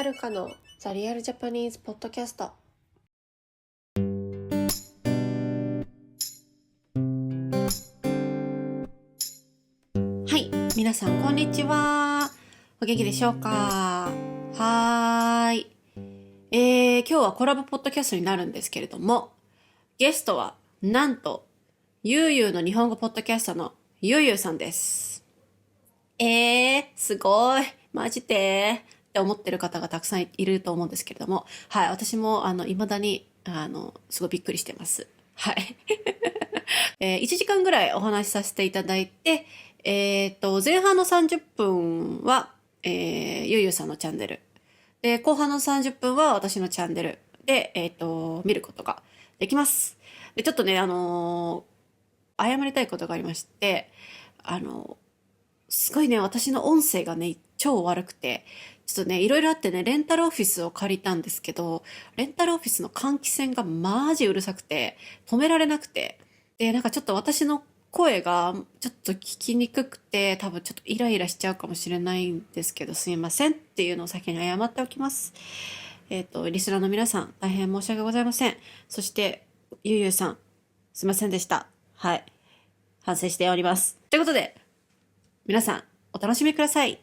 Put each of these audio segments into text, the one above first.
はるかのザリアルジャパニーズポッドキャスト。はい、皆さんこんにちは。お元気でしょうか。はーい。今日はコラボポッドキャストになるんですけれども、ゲストはなんとゆうゆうの日本語ポッドキャストのゆうゆうさんです。すごい、マジでって思ってる方がたくさんいると思うんですけれども、はい、私も未だにすごいびっくりしてます。はい。1時間ぐらいお話しさせていただいて、前半の30分は、ゆうゆうさんのチャンネル。で、後半の30分は私のチャンネルで、見ることができます。で、ちょっとね、謝りたいことがありまして、すごいね、私の音声がね、超悪くて、ちょっとね、いろいろあってね、レンタルオフィスを借りたんですけど、レンタルオフィスの換気扇がマジうるさくて、止められなくて、で、なんかちょっと私の声がちょっと聞きにくくて、多分ちょっとイライラしちゃうかもしれないんですけど、すいませんっていうのを先に謝っておきます。リスナーの皆さん、大変申し訳ございません。そして、ゆうゆうさん、すいませんでした。はい。反省しております。ということで、皆さん、お楽しみください。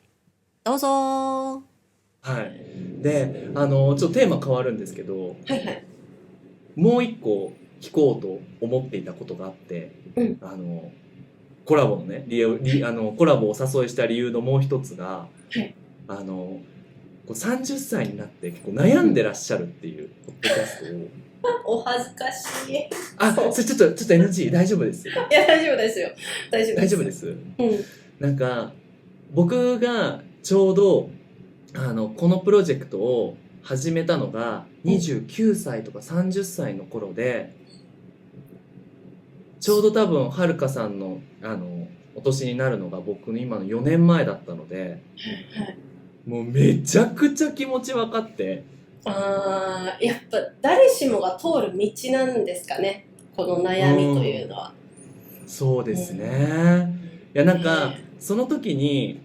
どうぞー。はい。で、ちょっとテーマ変わるんですけど、はいはい。もう一個聞こうと思っていたことがあって、うん。コラボのね、コラボをお誘いした理由のもう一つが、はい。こう30歳になって結構悩んでらっしゃるっていうポッドキャストを、お恥ずかしい。それちょっと NG 大丈夫です。いや、大丈夫ですよ。大丈夫です。大丈夫です。うん。なんか、僕がちょうど、このプロジェクトを始めたのが29歳とか30歳の頃で、ちょうど多分はるかさんのお年になるのが僕の今の4年前だったので、はい。もうめちゃくちゃ気持ち分かって、やっぱ誰しもが通る道なんですかね。この悩みというのは。そうですね。いやなんかその時に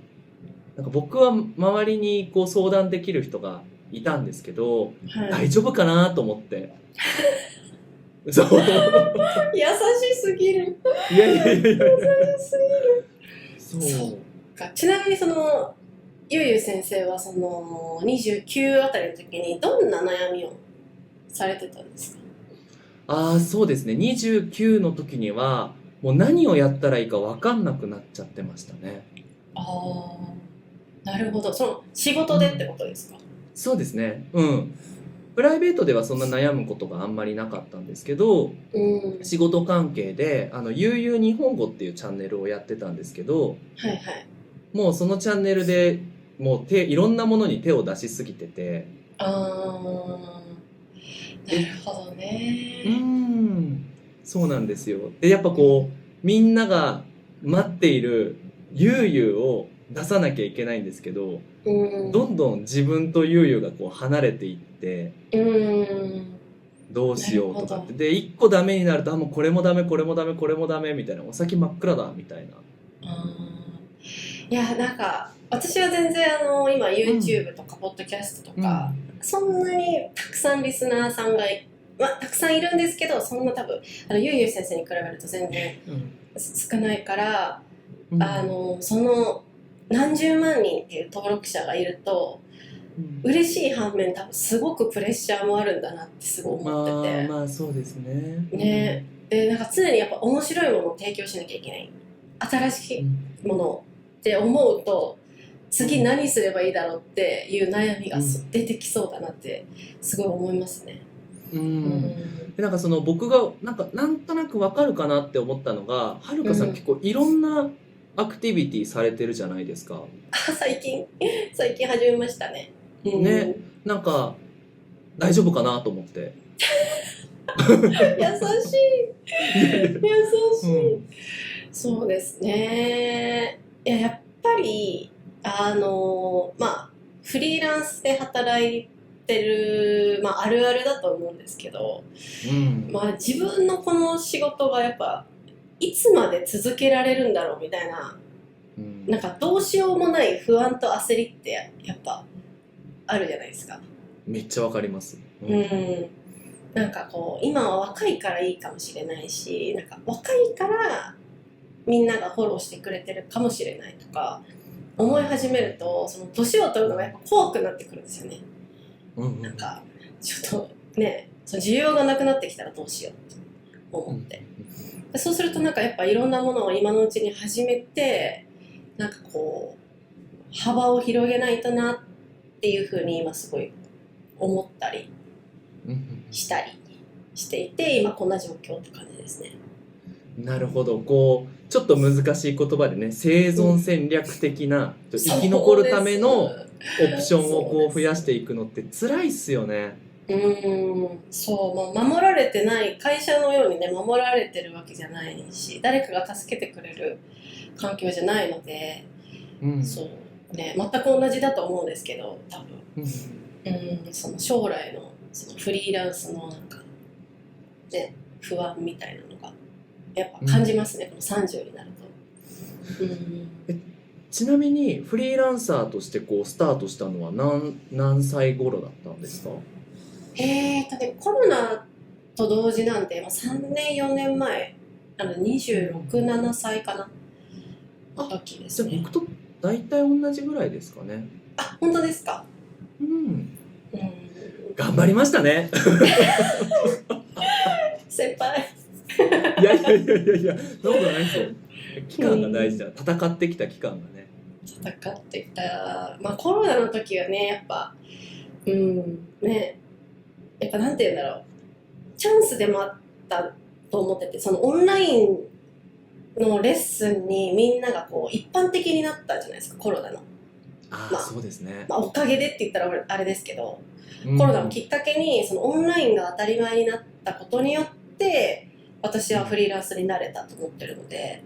なんか僕は周りにこう相談できる人がいたんですけど、はい。大丈夫かなと思って。そう優しすぎる。いやいやいやいや優しすぎる。そうか。ちなみにゆうゆう先生は29あたりの時にどんな悩みをされてたんですか？そうですね。29の時にはもう何をやったらいいか分かんなくなっちゃってましたね。なるほど。仕事でってことですか？そうですね。うん。プライベートではそんな悩むことがあんまりなかったんですけど、うん。仕事関係で悠々日本語っていうチャンネルをやってたんですけど、はいはい。もうそのチャンネルでもういろんなものに手を出しすぎてて、なるほどね。そうなんですよ。でやっぱこうみんなが待っているゆうゆうを出さなきゃいけないんですけど、どんどん自分とゆうゆうがこう離れていって、どうしようとかってで一個ダメになるともうこれもダメこれもダメこれもダメみたいな、お先真っ暗だみたいな。いや、なんか私は全然今 YouTube とかポッドキャストとか、そんなにたくさんリスナーさんがたくさんいるんですけど、そんな多分ゆうゆう先生に比べると全然少ないから、その何十万人っていう登録者がいると嬉しい反面多分すごくプレッシャーもあるんだなってすごい思ってて、まあそうですね。ね。でなんか常にやっぱ面白いものを提供しなきゃいけない、新しいものって思うと次何すればいいだろうっていう悩みが出てきそうだなってすごい思いますね。でなんか僕がなんとなくわかるかなって思ったのが、はるかさん結構いろんなアクティビティされてるじゃないですか。最近始めましたね。ね、なんか大丈夫かなと思って。優しい優しい、そうですね。やっぱりフリーランスで働いてる、あるあるだと思うんですけど、自分のこの仕事がやっぱいつまで続けられるんだろうみたいな、なんかどうしようもない不安と焦りってやっぱあるじゃないですか。めっちゃわかります。なんかこう今は若いからいいかもしれないし、なんか若いからみんながフォローしてくれてるかもしれないとか思い始めると、その年を取るのがやっぱ怖くなってくるんですよね。なんかちょっとね、その需要がなくなってきたらどうしようと思って、そうするとなんかやっぱいろんなものを今のうちに始めて、なんかこう幅を広げないとなっていうふうに今すごい思ったりしたりしていて、今こんな状況って感じですね。なるほど。こうちょっと難しい言葉でね、生存戦略的な、生き残るためのオプションをこう増やしていくのって辛いっすよね。そう、守られてない、会社のようにね守られてるわけじゃないし、誰かが助けてくれる環境じゃないので、そうね、全く同じだと思うんですけど、多分、その将来のそのフリーランスのなんかね、不安みたいなのがやっぱ感じますね、この30になると。ちなみにフリーランサーとしてこうスタートしたのは何歳頃だったんですか？コロナと同時なんで、3年4年前、26、7歳かなの時ですね。じゃあ僕と大体同じぐらいですかね。あ、本当ですか？頑張りましたね。先輩。いや、そんなことないですよ。期間が大事だ。戦ってきた期間がね。戦ってきた。コロナの時はね、やっぱ、ね、やっぱなんて言うんだろう。チャンスでもあったと思ってて、そのオンラインのレッスンにみんながこう一般的になったじゃないですか、コロナの。そうですね。おかげでって言ったらあれですけど、コロナをきっかけにそのオンラインが当たり前になったことによって私はフリーランスになれたと思ってるので、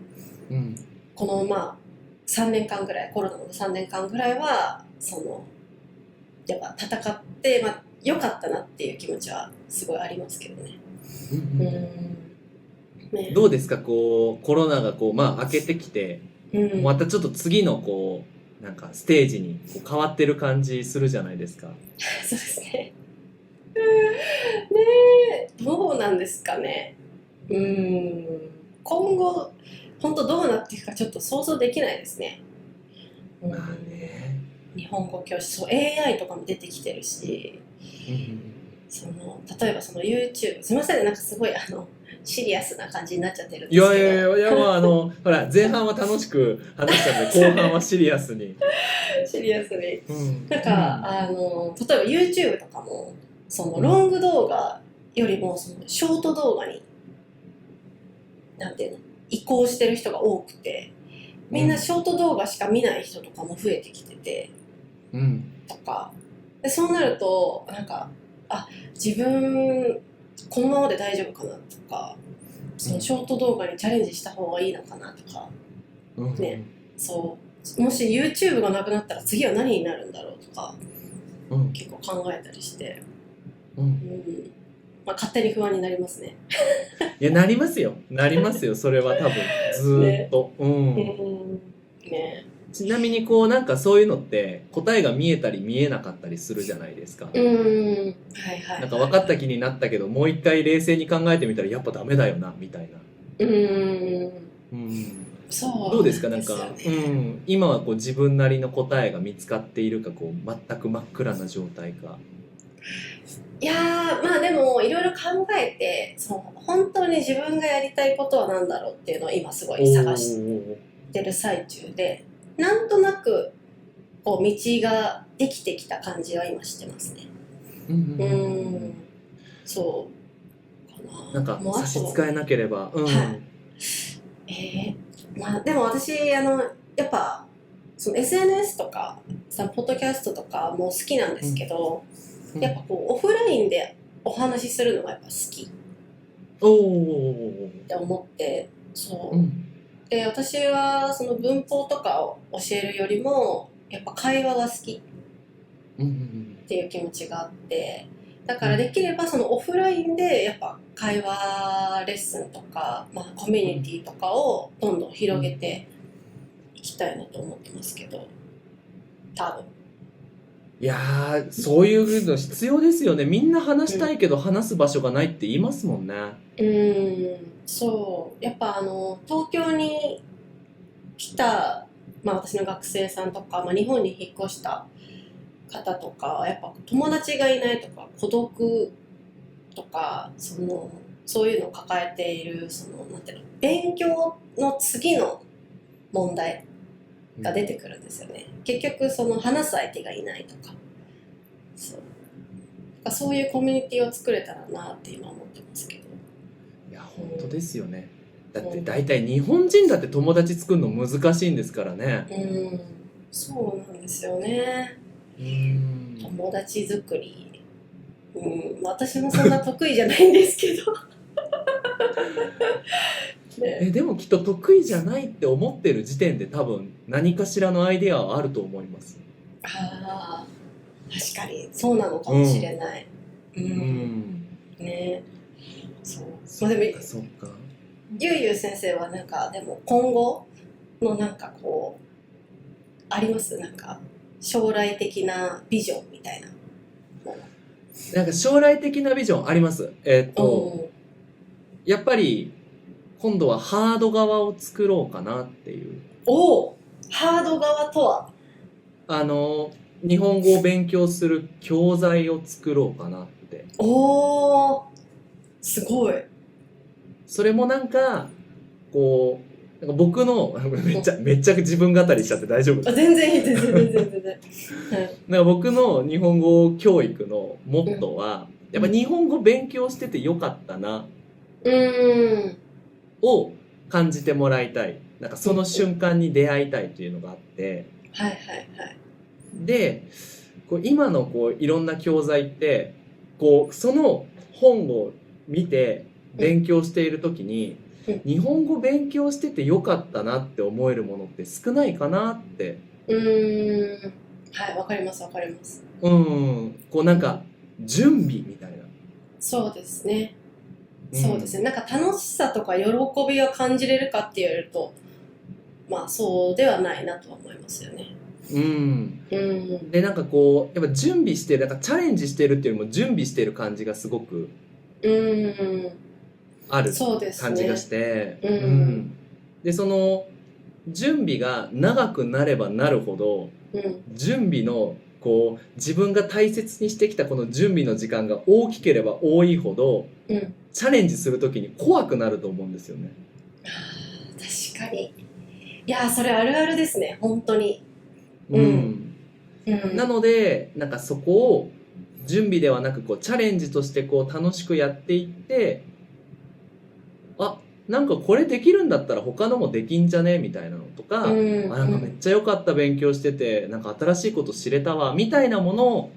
この3年間ぐらい、コロナの3年間ぐらいはそのやっぱ戦って良かったなっていう気持ちはすごいありますけどね。どうですか、こうコロナがこう明けてきて、またちょっと次のこうなんかステージにこう変わってる感じするじゃないですか。そうですね。どうなんですかね。今後本当どうなっていくかちょっと想像できないですね。日本語教師、AI とかも出てきてるし、例えばその YouTube、すみませんね、なんかすごいシリアスな感じになっちゃってるんですけど。いやほら前半は楽しく話したんで後半はシリアスに。なんか例えば YouTube とかもそのロング動画よりもそのショート動画になんていうの移行してる人が多くて、みんなショート動画しか見ない人とかも増えてきてて、とかで、そうなるとなんか自分このままで大丈夫かなとか、そのショート動画にチャレンジした方がいいのかなとか、ね、そうもし YouTube がなくなったら次は何になるんだろうとか、結構考えたりして、勝手に不安になりますね。いやなりますよそれは多分ずーっと。ちなみにこうなんかそういうのって答えが見えたり見えなかったりするじゃないですか。なんか分かった気になったけどもう一回冷静に考えてみたらやっぱダメだよなみたいな。どうですか、なんか、今はこう自分なりの答えが見つかっているか、こう全く真っ暗な状態か。いやー、でもいろいろ考えて、本当に自分がやりたいことは何だろうっていうのを今すごい探してる最中で、なんとなくこう道ができてきた感じは今してますね。そうかな。なんか差し支えなければ。でも私やっぱその SNS とかポッドキャストとかも好きなんですけど、やっぱこうオフラインでお話しするのがやっぱ好きって思って、で私はその文法とかを教えるよりもやっぱ会話が好きっていう気持ちがあって、だからできればそのオフラインでやっぱ会話レッスンとか、コミュニティとかをどんどん広げていきたいなと思ってますけど、多分いやー、そういうの必要ですよね。みんな話したいけど話す場所がないって言いますもんね。そうやっぱ東京に来た、私の学生さんとか、日本に引っ越した方とかやっぱ友達がいないとか孤独とかそういうのを抱えているなんていうの勉強の次の問題が出てくるんですよね。結局話す相手がいないとかそういうコミュニティを作れたらなって今思ってますけど。いや、本当ですよね。だって大体日本人だって友達作るの難しいんですからね。そうなんですよね。友達作り、私もそんな得意じゃないんですけどね、でもきっと得意じゃないって思ってる時点で多分何かしらのアイデアはあると思います。ああ、確かにそうなのかもしれない。ね、そう。でもそうか。ゆうゆう先生はでも今後のあります？将来的なビジョンみたいなもの。将来的なビジョンあります。やっぱり今度はハード側を作ろうかなっていう。ハード側とは日本語を勉強する教材を作ろうかなって。すごい。それもこう僕のめっちゃ自分語りしちゃって大丈夫ですか？全然いい、全然僕の日本語教育のモットーは、やっぱ日本語勉強しててよかったなを感じてもらいたい。その瞬間に出会いたいというのがあって、で今のいろんな教材ってその本を見て勉強している時に、日本語勉強しててよかったなって思えるものって少ないかなって。わかります。準備みたいな。そうですね。そうですね。楽しさとか喜びを感じれるかって言われると、そうではないなとは思いますよね。でやっぱ準備してチャレンジしてるっていうよりも準備してる感じがすごくある感じがして、でその準備が長くなればなるほど、準備の自分が大切にしてきたこの準備の時間が大きければ多いほど、チャレンジするときに怖くなると思うんですよね。確かに。いやそれあるあるですね、本当に。なのでそこを準備ではなくチャレンジとして楽しくやっていって、これできるんだったら他のもできんじゃねみたいなのとか、めっちゃ良かった、勉強してて新しいこと知れたわみたいなものを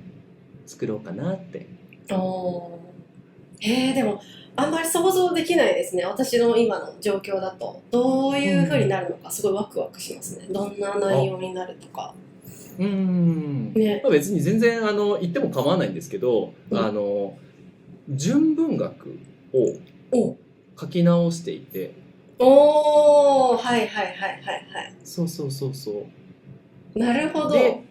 作ろうかなって。でもあんまり想像できないですね、私の今の状況だと。どういう風になるのかすごいワクワクしますね。どんな内容になるとか。別に全然言っても構わないんですけど、純文学を書き直していて。そうなるほど。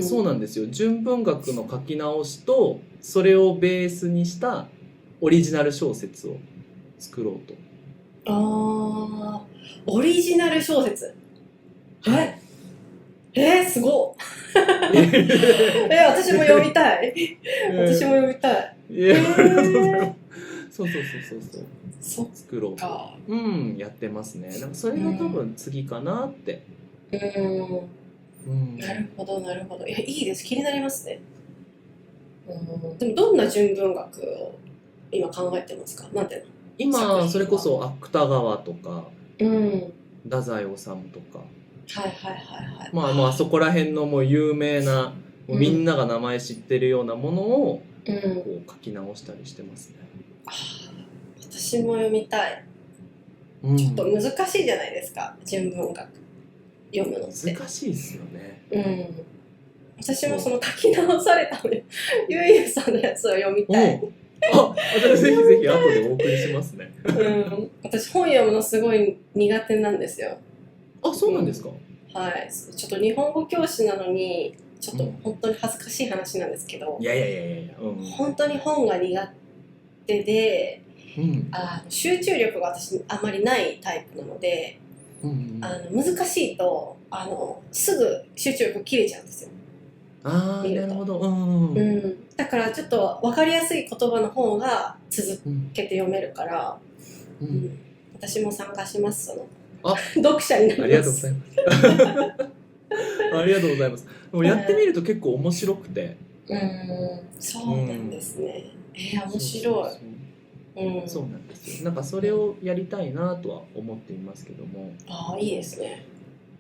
そうなんですよ。純文学の書き直しとそれをベースにしたオリジナル小説を作ろうと。オリジナル小説。すごっ私も読みたい。私も読みたい。そう作ろうとやってますね。それが多分次かなって。なるほど。いや、いいです。気になりますね。でもどんな純文学を今考えてますか？なんていうの？今それこそ芥川とか、太宰治とか、あそこら辺のもう有名な、みんなが名前知ってるようなものを書き直したりしてますね。私も読みたい。ちょっと難しいじゃないですか、純文学読むのって。難しいですよね。私もその書き直されたゆうゆうさんのやつを読みたい。私ぜひぜひ後でお送りしますね。私本読むのすごい苦手なんですよ。そうなんですか？ちょっと日本語教師なのにちょっと本当に恥ずかしい話なんですけど、いやいやいやいや、本当に本が苦手で、うん。集中力が私あまりないタイプなので、難しいとすぐ集中力切れちゃうんですよ。ああ、見るとなるほど。だからちょっと分かりやすい言葉の方が続けて読めるから、私も参加します。読者になります。ありがとうございますありがとうございます。でもやってみると結構面白くて、そうなんですね。面白い。そうなんですよ。なんかそれをやりたいなとは思っていますけども。いいですね。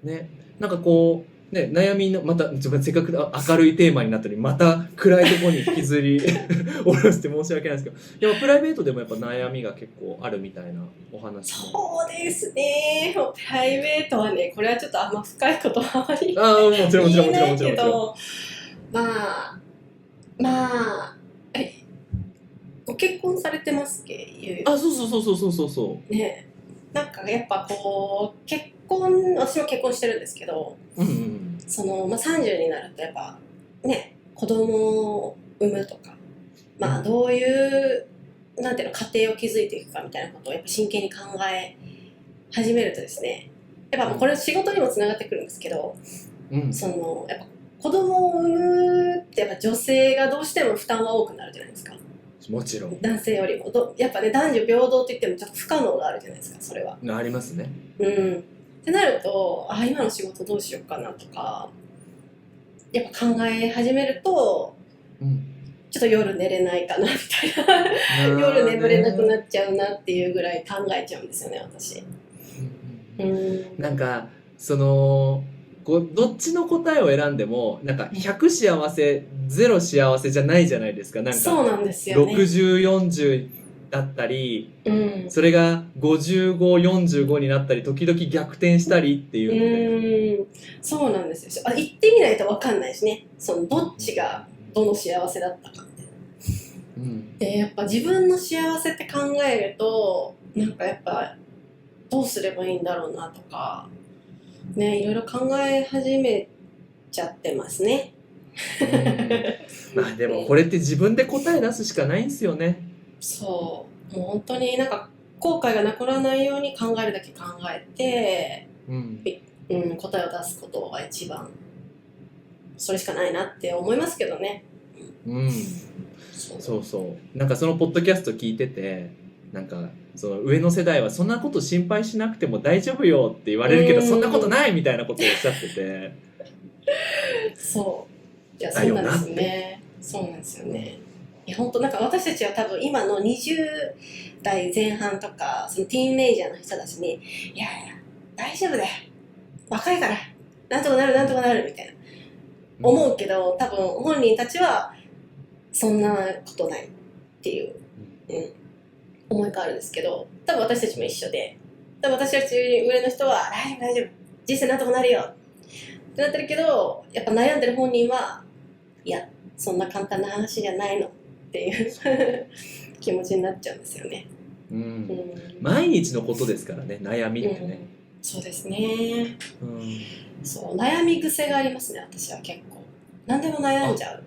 ね、なんかこうね、悩みのまたせっかく明るいテーマになったのにまた暗いところに引きずり下ろして申し訳ないですけど、やっぱプライベートでもやっぱ悩みが結構あるみたいなお話も。そうですね。プライベートはね、これはちょっとあんま深いことはあまりもちろん言えないけど、まあご結婚されてますっけ？そうね、なんかやっぱこう私も結婚してるんですけど、30になるとやっぱね、子供を産むとか、どういうなんていうの家庭を築いていくかみたいなことをやっぱ真剣に考え始めるとですね、やっぱこれ仕事にもつながってくるんですけど、やっぱ子供を産むってやっぱ女性がどうしても負担は多くなるじゃないですか。もちろん男性よりもやっぱね、男女平等といってもちょっと不可能があるじゃないですか、それは。ありますね。ってなると、今の仕事どうしようかなとかやっぱ考え始めると、ちょっと夜寝れないかなみたいな夜眠れなくなっちゃうなっていうぐらい考えちゃうんですよね、私。なんかどっちの答えを選んでもなんか100幸せ0幸せじゃないじゃないですか。なんかそうなんですよね。6040だったり、それが5545になったり時々逆転したりっていうので、そうなんですよ。言ってみないと分かんないしね、どっちがどの幸せだったかみたいな。でやっぱ自分の幸せって考えると、なんかやっぱどうすればいいんだろうなとかね、いろいろ考え始めちゃってますね。でもこれって自分で答え出すしかないんですよね。もう本当になんか後悔がなくならないように考えるだけ考えて、答えを出すことが一番それしかないなって思いますけどね。そうなんかそのポッドキャスト聞いてて、なんかその上の世代はそんなこと心配しなくても大丈夫よって言われるけど、そんなことないみたいなことをおっしゃってていや、そうなんですよね。そうなんですよね。いや本当なんか私たちは多分今の20代前半とかそのティーンエイジャーの人たちにいや大丈夫だよ、若いからなんとかなるなんとかなるみたいな思うけど、多分本人たちはそんなことないっていう、思いがあるんですけど、多分私たちも一緒で、多分私たち上の人は大丈夫人生なんとかなるよってなってるけど、やっぱ悩んでる本人はいやそんな簡単な話じゃないのっていう気持ちになっちゃうんですよね。毎日のことですからね、悩みってね。そうですね。そう悩み癖がありますね、私は結構。何でも悩んじゃう。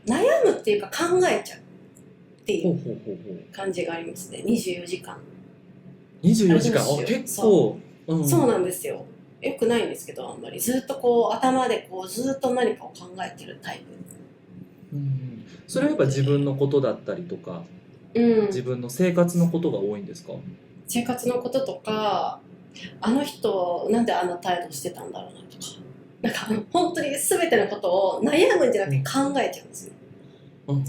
悩むっていうか考えちゃうっていう感じがありますね。24時間。24時間、結構。そうなんですよ。よくないんですけど、あんまりずっとこう頭でこうずっと何かを考えてるタイプ。それはやっぱ自分のことだったりとか、自分の生活のことが多いんですか？生活のこととか、あの人なんであんな態度してたんだろうなとか、なんか本当に全てのことを悩むんじゃなくて考えちゃうんですよ。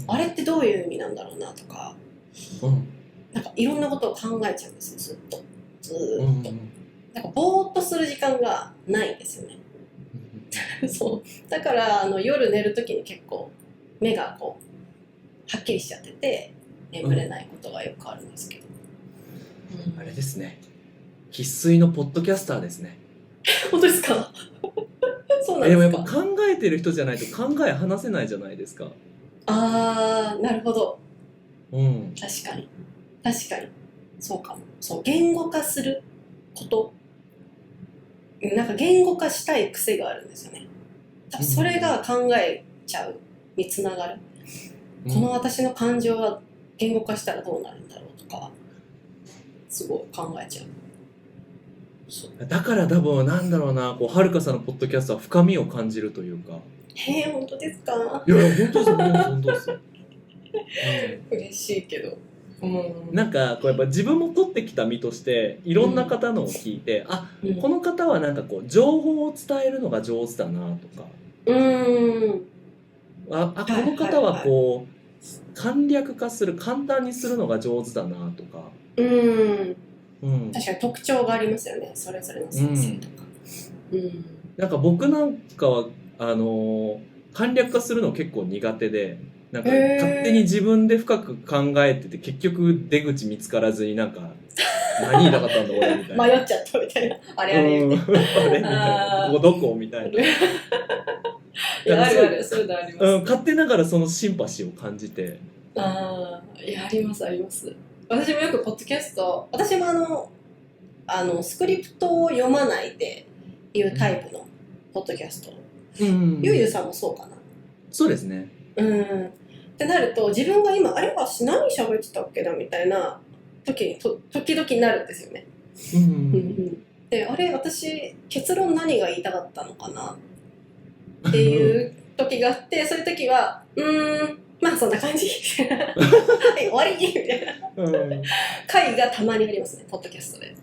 あれってどういう意味なんだろうなとか、なんかいろんなことを考えちゃうんですよ、ずっと。なんかぼーっとする時間がないんですよね。そうだから夜寝るときに結構目がこうはっきりしちゃってて眠れないことがよくあるんですけど、あれですね、生粋のポッドキャスターですね。本当ですか？そうなんですか？でもやっぱ考えてる人じゃないと考え話せないじゃないですか。なるほど。確かにそうかも。そう言語化すること、なんか言語化したい癖があるんですよね。多分それが考えちゃうにつながる、この私の感情は言語化したらどうなるんだろうとかすごい考えちゃう。そうだから多分なんだろうな、こうはるかさんのポッドキャストは深みを感じるというか。本当ですか？いや本当ですよ、本当ですよ。嬉しいけど、なんかこうやっぱ自分も取ってきた身としていろんな方のを聞いて、この方はなんかこう情報を伝えるのが上手だなとか、この方はこう簡略化する、簡単にするのが上手だなとか、確かに特徴がありますよね、それぞれの先生とか。なんか僕なんかは簡略化するの結構苦手で、なんか勝手に自分で深く考えてて結局出口見つからずになんか何言いたかったんだ俺みたいな、迷っちゃったみたいな、あれみたいな、あれみたいな、ここどこみたいな。いやあるある、そういうのあります、勝手ながらそのシンパシーを感じて。いやありますあります。私もよくポッドキャスト、私もスクリプトを読まないでいうタイプのポッドキャスト、ゆうゆうさんもそうかな。そうですね。ってなると自分が今あれ私何喋ってたっけなみたいな時に時々なるんですよね。であれ私結論何が言いたかったのかなっていう時があって、そういう時はまあそんな感じはい終わりみたいな回がたまにありますね、ポッドキャストで。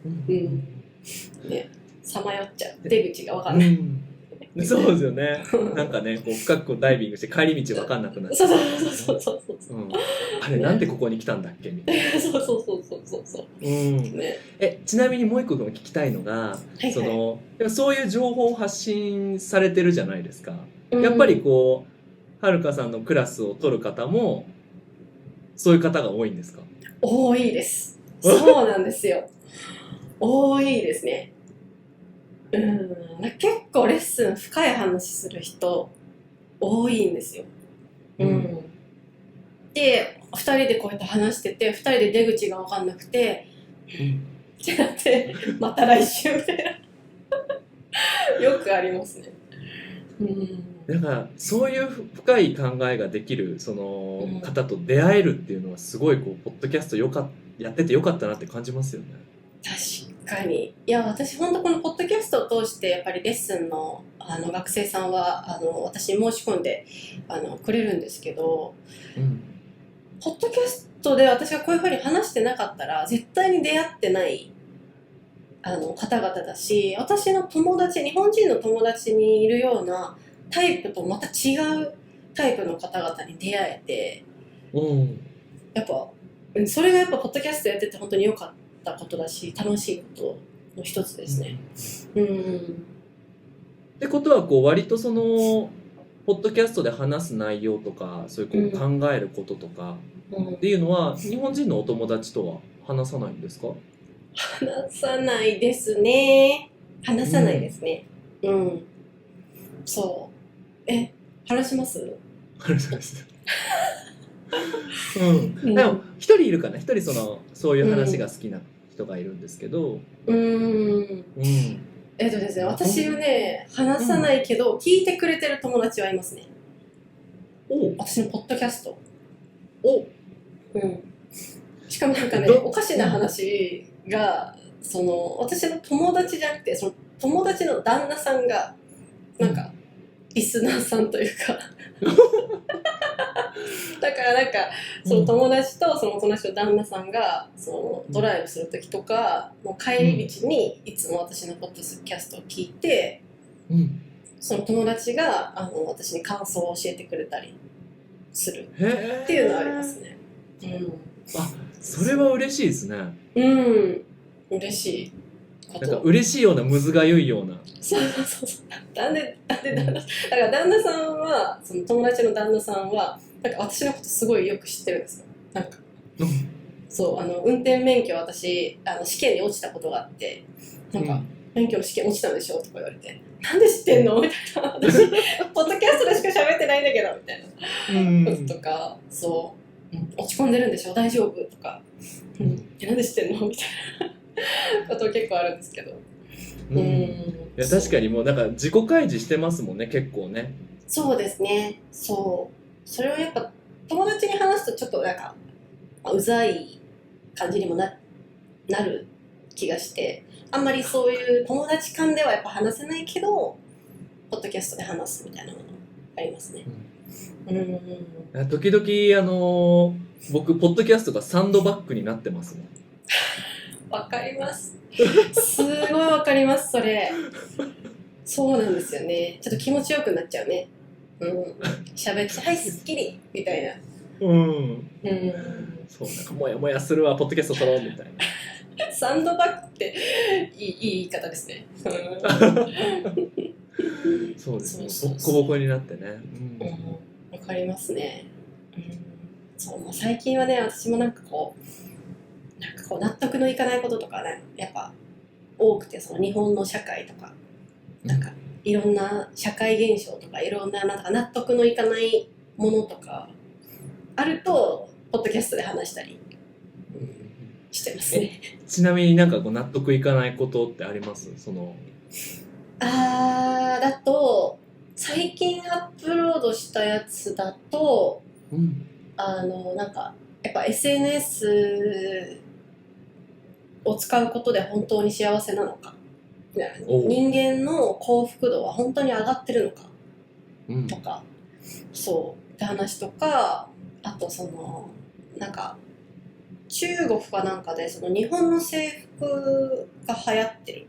ね、さまよっちゃう、出口が分かんない。そうですよね。なんかね、こう深くダイビングして帰り道分かんなくなって。そう。あれなんでここに来たんだっけみたいな。そう。ね。ちなみにもう一個聞きたいのが、そういう情報を発信されてるじゃないですか。やっぱりこうはるかさんのクラスを取る方もそういう方が多いんですか？多いです。そうなんですよ。多いですね。結構レッスン深い話する人多いんですよ。で2人でこうやって話してて2人で出口が分かんなくて、ってなってまた来週みたいなよくありますね。だからそういう深い考えができるその方と出会えるっていうのはすごいこうポッドキャストやっててよかったなって感じますよね。確かに。いや私本当このポッドキャストを通してやっぱりレッスンの学生さんは私に申し込んでくれるんですけど、ポッドキャストで私がこういうふうに話してなかったら絶対に出会ってない方々だし、私の友達、日本人の友達にいるようなタイプとまた違うタイプの方々に出会えて、やっぱそれがやっぱポッドキャストやってて本当に良かったことだし楽しいことの一つですね。ってことはこう割とそのポッドキャストで話す内容とかそういうこう考えることとかっていうのは日本人のお友達とは話さないんですか？話さないですね。話さないですね。そう。話します？話します。でも一人いるかな、一人そういう話が好きな人がいるんですけど。ですね、私はね話さないけど、聞いてくれてる友達はいますね。私のポッドキャスト。しかもなんかねおかしな話が私の友達じゃなくてその友達の旦那さんがなんかリスナーさんというかだからなんかその友達とその友達の旦那さんがドライブする時とかもう帰り道にいつも私のポッドキャストを聞いて、その友達が私に感想を教えてくれたりするっていうのはありますね。それは嬉しいですね。嬉しいこと。なんか嬉しいようなむずがゆいような。そう。なんでだから旦那さんはその友達の旦那さんはなんか私のことすごいよく知ってるんですよ。なんかそう運転免許私試験に落ちたことがあってなんか、免許の試験落ちたんでしょとか言われてなんで知ってんのみたいな私ポッドキャストでしか喋ってないんだけどみたいなこととか落ち込んでるんでしょ大丈夫とかなんで知ってんのみたいなこと結構あるんですけどうん、いや確かにもうなんか自己開示してますもんね、結構ね。そうですね。そう。それをやっぱ友達に話すとちょっとなんか、うざい感じにもなる気がして、あんまりそういう友達間ではやっぱ話せないけど、ポッドキャストで話すみたいなのがありますね。時々僕ポッドキャストがサンドバッグになってますもん。わかります。すごいわかります、それ。そうなんですよね。ちょっと気持ちよくなっちゃうね。喋って、はい、すっきりみたいな。そう、なんかモヤモヤするわ、ポッドキャスト撮ろうみたいな。サンドバッグっていい言い方ですね。そうですね。ボッコボコになってね。わかりますね。そう、もう最近はね、私もなんかこう納得のいかないこととかね、やっぱ多くて、その日本の社会とか、なんかいろんな社会現象とか、いろんななんか納得のいかないものとかあると、ポッドキャストで話したりしてますね。ちなみになんかこう納得いかないことってあります？だと最近アップロードしたやつだと、なんかやっぱ SNS を使うことで本当に幸せなのか、人間の幸福度は本当に上がってるのか、とか、そうって話とか、あとなんか中国かなんかでその日本の制服が流行ってる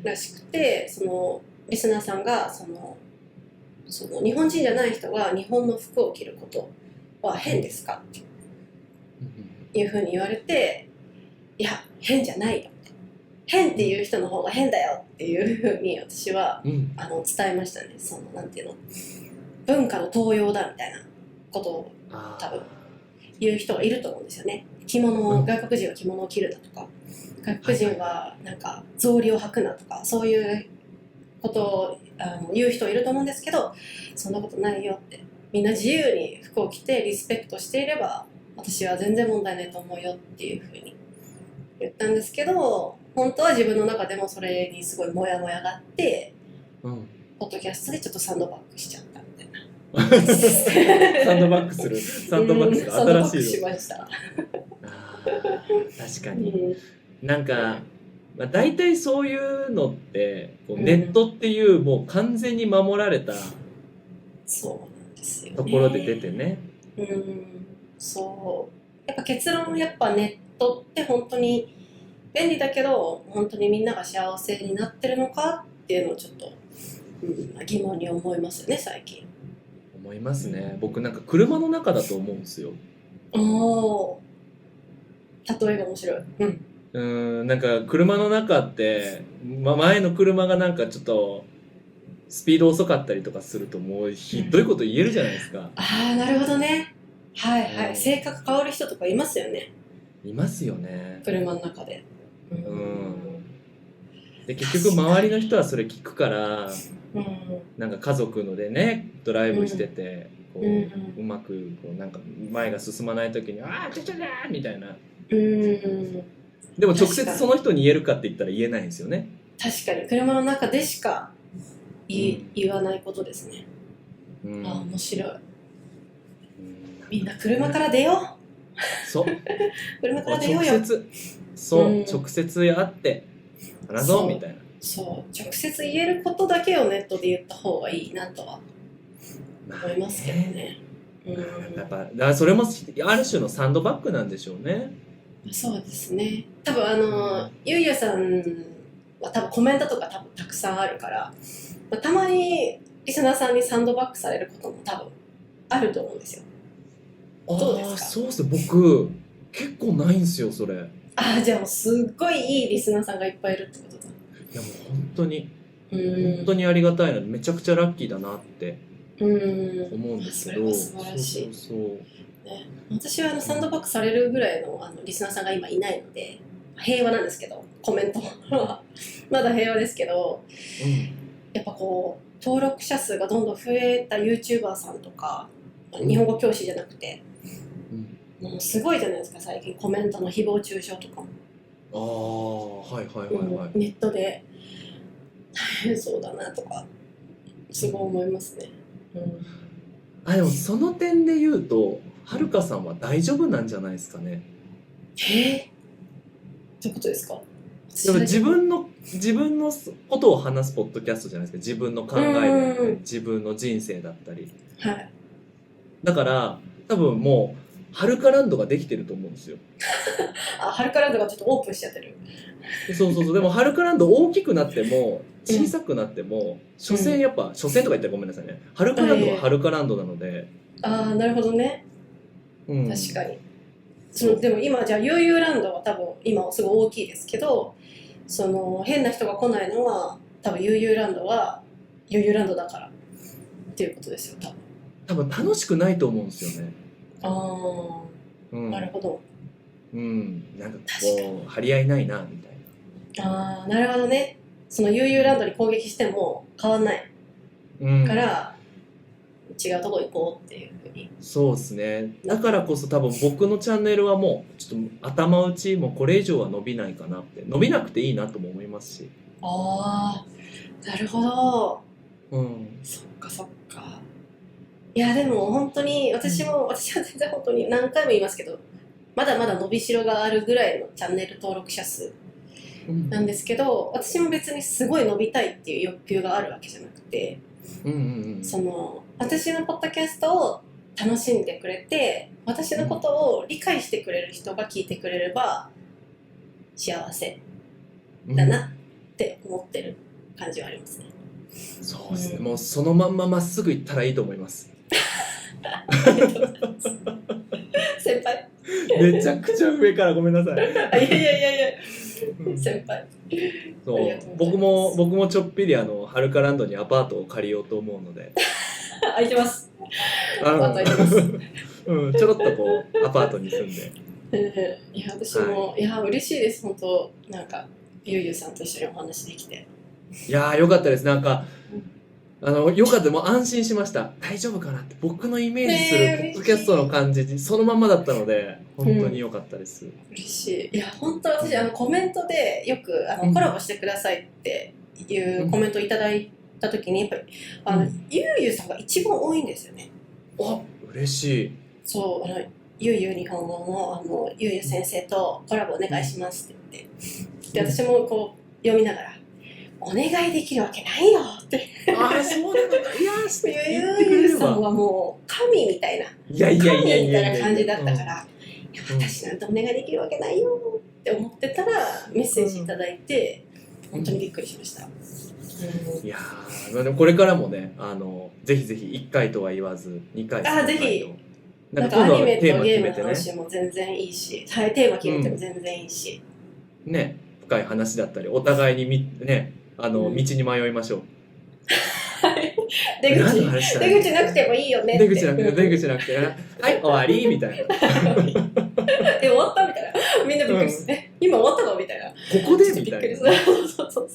らしくて、そのリスナーさんがその日本人じゃない人が日本の服を着ることは変ですかっていうふうに言われて、いや変じゃないよ、変っていう人の方が変だよっていうふうに私は、伝えましたね。なんていうの、文化の盗用だみたいなことを多分言う人がいると思うんですよね。外国人は着物を着るなとか、外国人はなんか草履を履くなとか、そういうことを言う人いると思うんですけど、そんなことないよって、みんな自由に服を着てリスペクトしていれば私は全然問題ないと思うよっていうふうに言ったんですけど、本当は自分の中でもそれにすごいモヤモヤがあって、ポッドキャストでちょっっとサンドバッグしちゃったみたいな。サンドバッグする新しいしました。確かに、なんか、大体そういうのってネットっていうもう完全に守られたところで出てね。そう。やっぱ結論、やっぱネットって本当に便利だけど、本当にみんなが幸せになってるのかっていうのをちょっと、疑問に思いますよね、最近。思いますね。僕なんか車の中だと思うんですよ。例えが面白い。なんか車の中って、前の車がなんかちょっとスピード遅かったりとかするともうひどいこと言えるじゃないですか。なるほどね。はいはい。性格変わる人とかいますよね。いますよね。車の中で。で結局周りの人はそれ聞くから、なんか家族のでねドライブしてて、うまくなんか前が進まない時に「ああちゃちゃちゃ」みたいな。でも直接その人に言えるかって言ったら言えないんですよね。確かに車の中でしか言わないことですね。面白い。みんな車から出よう。そう。車から出ようよ。直接会って話そうみたいな。そう直接言えることだけをネットで言った方がいいなとは思いますけどね。やっぱだからそれもある種のサンドバッグなんでしょうね。そうですね。多分ゆうやさんは多分コメントとか多分たくさんあるから、たまにリスナーさんにサンドバッグされることも多分あると思うんですよ。どうですか？そうっすね。僕結構ないんですよそれ。じゃあもうすっごいいいリスナーさんがいっぱいいるってことだ。いやもう本当にありがたいのでめちゃくちゃラッキーだなって思うんですけど。素晴らしい。私はサンドバッグされるぐらいのリスナーさんが今いないので平和なんですけど、コメントはまだ平和ですけど、やっぱ登録者数がどんどん増えた YouTuber さんとか、日本語教師じゃなくて、もうすごいじゃないですか最近コメントの誹謗中傷とかも。ああ、はいはいはいはい。ネットで大変そうだなとかすごい思いますね。でもその点で言うと、はるかさんは大丈夫なんじゃないですかね。どういうことですか？でも自分のことを話すポッドキャストじゃないですか。自分の考えであったり、自分の人生だったり。はい。だから多分もうはるかランドができてると思うんですよ。はるかランドがちょっとオープンしちゃってる。そう。でもはるかランド大きくなっても小さくなっても、所詮やっぱ、所詮とか言ったらごめんなさいね。はるかランドははるかランドなので。なるほどね。確かに。でも今じゃあ悠々ランドは多分今すごい大きいですけど、その変な人が来ないのは多分悠々ランドは悠々ランドだからっていうことですよ、多分楽しくないと思うんですよね。なるほど。なんかこう張り合いないなみたいな。なるほどね。その悠々ランドに攻撃しても変わんない、から、違うとこ行こうっていうふうに。そうですね。だからこそ多分僕のチャンネルはもうちょっと頭打ち、もうこれ以上は伸びないかなって、伸びなくていいなとも思いますし。なるほど。そっか。いやでも本当に私は全然本当に何回も言いますけど、まだまだ伸びしろがあるぐらいのチャンネル登録者数なんですけど、私も別にすごい伸びたいっていう欲求があるわけじゃなくて、その私のポッドキャストを楽しんでくれて、私のことを理解してくれる人が聞いてくれれば幸せだなって思ってる感じはありますね。そうですね。もうそのまんままっすぐ行ったらいいと思います。ありがとうございます。先輩。めちゃくちゃ上からごめんなさい。いや、先輩。そう僕もちょっぴりはるかランドにアパートを借りようと思うので。空いてます。アパート空いてます。ちょろっとこうアパートに住んで。いや私も、いや嬉しいです本当。なんかゆうゆうさんと一緒にお話できて。いやーよかったです。なんかよかった。もう安心しました。大丈夫かなって、僕のイメージするポッドキャストの感じそのまんまだったので本当によかったです、嬉しい。いや本当私コメントでよくコラボしてくださいっていうコメントをいただいた時にやっぱりゆうゆうさんが一番多いんですよね。嬉しい。そうゆうゆう日本語のゆうゆう先生とコラボお願いしますって言って、で私もこう読みながらお願いできるわけないよってそうなのか。いやゆうゆうさんはもう神みたいな神みたいな感じだったから、私なんてお願いできるわけないよって思ってたらメッセージいただいて、本当にびっくりしました。いやーでもこれからもねぜひぜひ1回とは言わず2回3回とぜひなんかアニメとゲームのテーマ決めて話も全然いいし、テーマ決めても全然いいし、ね、深い話だったりお互いにね道に迷いましょう。出口なくてもいいよねって。出口なくてはい終わりみたいな。終わったみたいな。みんなびっくりして、今終わったのみたいな。ここでみたいな。そう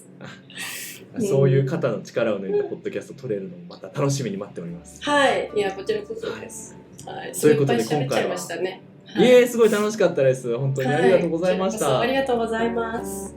そういう肩の力を抜いたポッドキャスト撮れるのもまた楽しみに待っております。いやこちらこそです。ということで今回はすごい楽しかったです。本当にありがとうございました。ありがとうございます。